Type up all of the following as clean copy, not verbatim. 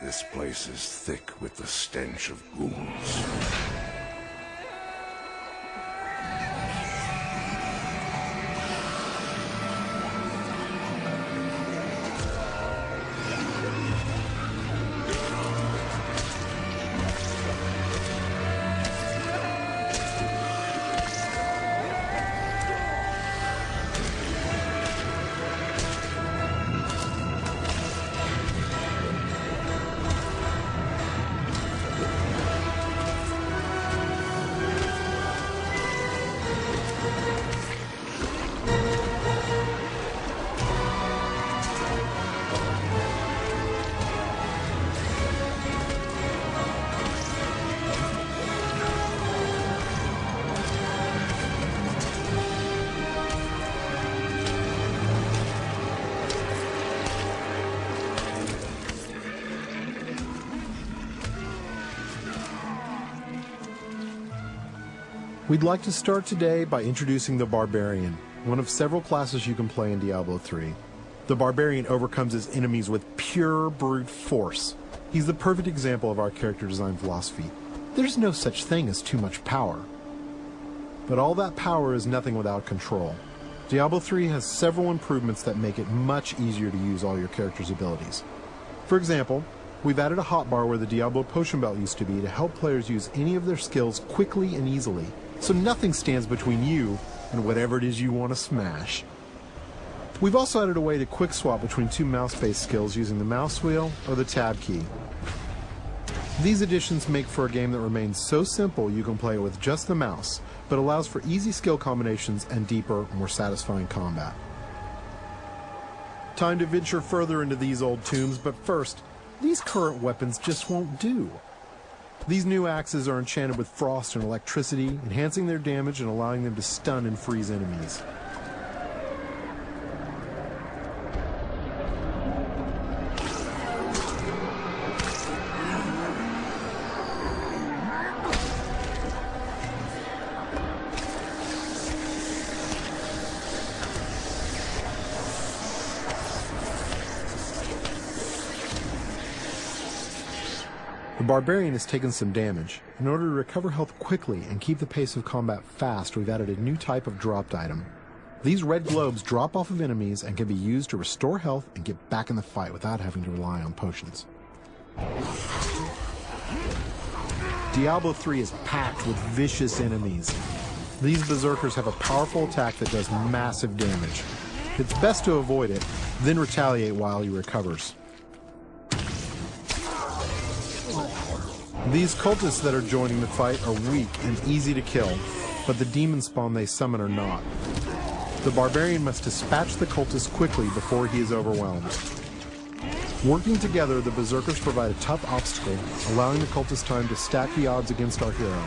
This place is thick with the stench of ghouls. We'd like to start today by introducing the Barbarian, one of several classes you can play in Diablo III. The Barbarian overcomes his enemies with pure brute force. He's the perfect example of our character design philosophy. There's no such thing as too much power. But all that power is nothing without control. Diablo III has several improvements that make it much easier to use all your character's abilities. For example, we've added a hotbar where the Diablo potion belt used to be to help players use any of their skills quickly and easily, so nothing stands between you and whatever it is you want to smash. We've also added a way to quick swap between two mouse-based skills using the mouse wheel or the tab key. These additions make for a game that remains so simple you can play it with just the mouse, but allows for easy skill combinations and deeper, more satisfying combat. Time to venture further into these old tombs, but first, these current weapons just won't do. These new axes are enchanted with frost and electricity, enhancing their damage and allowing them to stun and freeze enemies. The Barbarian has taken some damage. In order to recover health quickly and keep the pace of combat fast, we've added a new type of dropped item. These red globes drop off of enemies and can be used to restore health and get back in the fight without having to rely on potions. Diablo III is packed with vicious enemies. These berserkers have a powerful attack that does massive damage. It's best to avoid it, then retaliate while he recovers. These cultists that are joining the fight are weak and easy to kill, but the demon spawn they summon are not. The Barbarian must dispatch the cultists quickly before he is overwhelmed. Working together, the berserkers provide a tough obstacle, allowing the cultists time to stack the odds against our hero.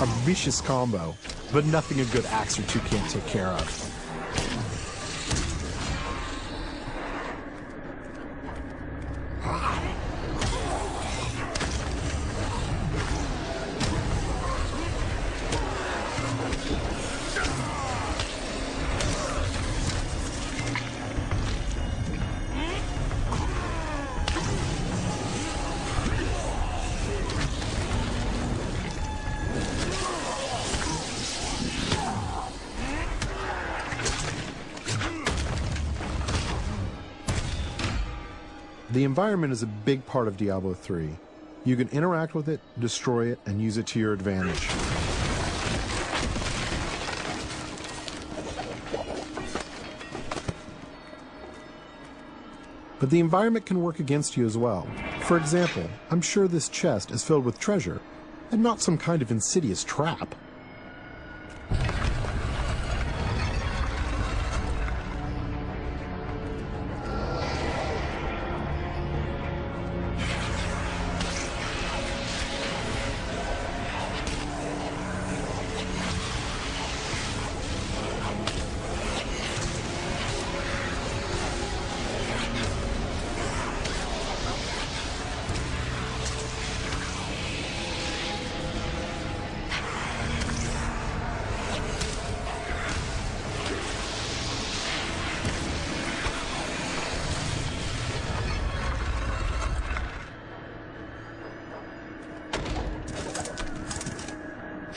A vicious combo, but nothing a good axe or two can't take care of. The environment is a big part of Diablo III. You can interact with it, destroy it, and use it to your advantage. But the environment can work against you as well. For example, I'm sure this chest is filled with treasure, and not some kind of insidious trap.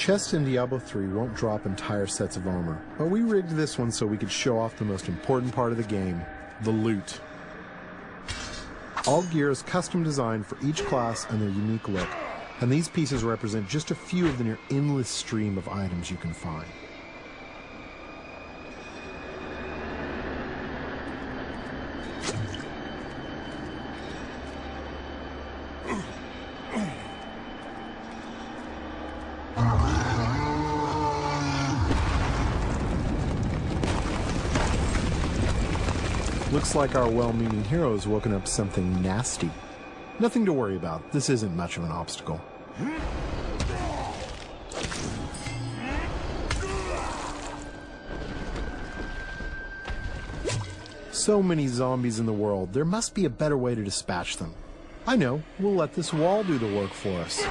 Chests in Diablo III won't drop entire sets of armor, but we rigged this one so we could show off the most important part of the game, the loot. All gear is custom designed for each class and their unique look, and these pieces represent just a few of the near endless stream of items you can find. Looks like our well-meaning hero has woken up something nasty. Nothing to worry about. This isn't much of an obstacle. So many zombies in the world, there must be a better way to dispatch them. I know, we'll let this wall do the work for us.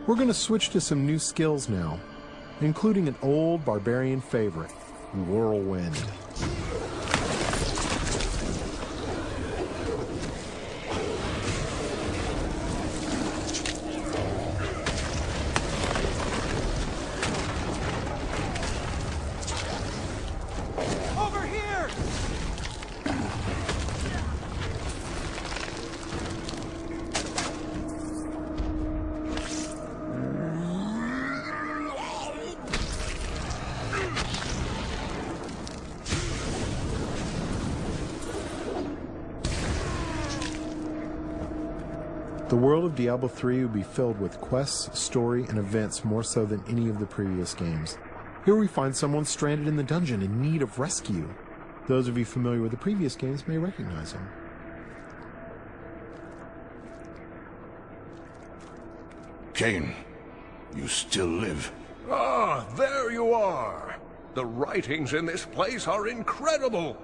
We're going to switch to some new skills now, including an old barbarian favorite, Whirlwind. The world of Diablo III will be filled with quests, story, and events more so than any of the previous games. Here we find someone stranded in the dungeon in need of rescue. Those of you familiar with the previous games may recognize him. Cain, you still live. Ah, there you are. The writings in this place are incredible.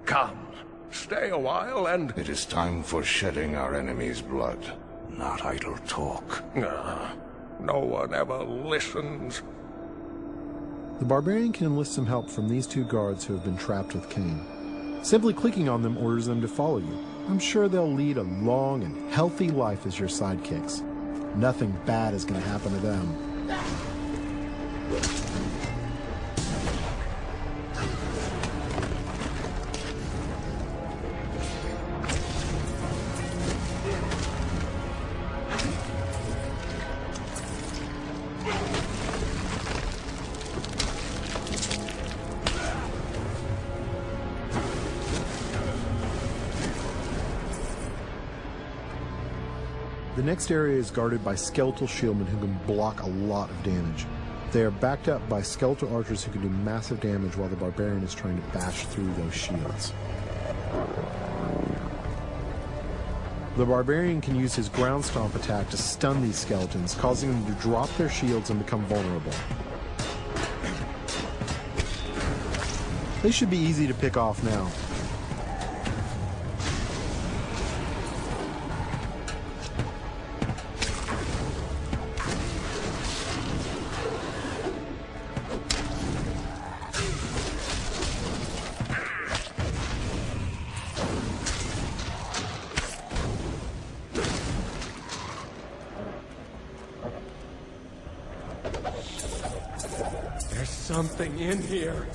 Come, stay a while and... It is time for shedding our enemy's blood, not idle talk. No one ever listens. The barbarian can enlist some help from these two guards who have been trapped with Cain. Simply clicking on them orders them to follow you. I'm sure they'll lead a long and healthy life as your sidekicks. Nothing bad is going to happen to them. The next area is guarded by skeletal shieldmen who can block a lot of damage. They are backed up by skeletal archers who can do massive damage while the barbarian is trying to bash through those shields. The barbarian can use his ground stomp attack to stun these skeletons, causing them to drop their shields and become vulnerable. They should be easy to pick off now. There's something in here.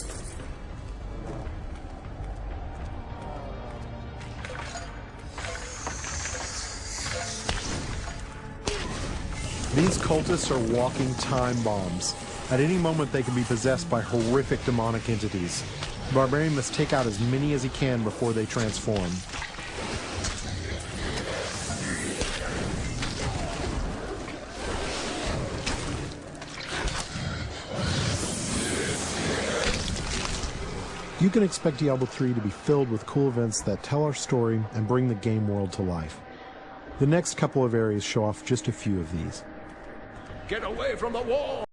These cultists are walking time bombs. At any moment they can be possessed by horrific demonic entities. The barbarian must take out as many as he can before they transform. You can expect Diablo III to be filled with cool events that tell our story and bring the game world to life. The next couple of areas show off just a few of these. Get away from the wall!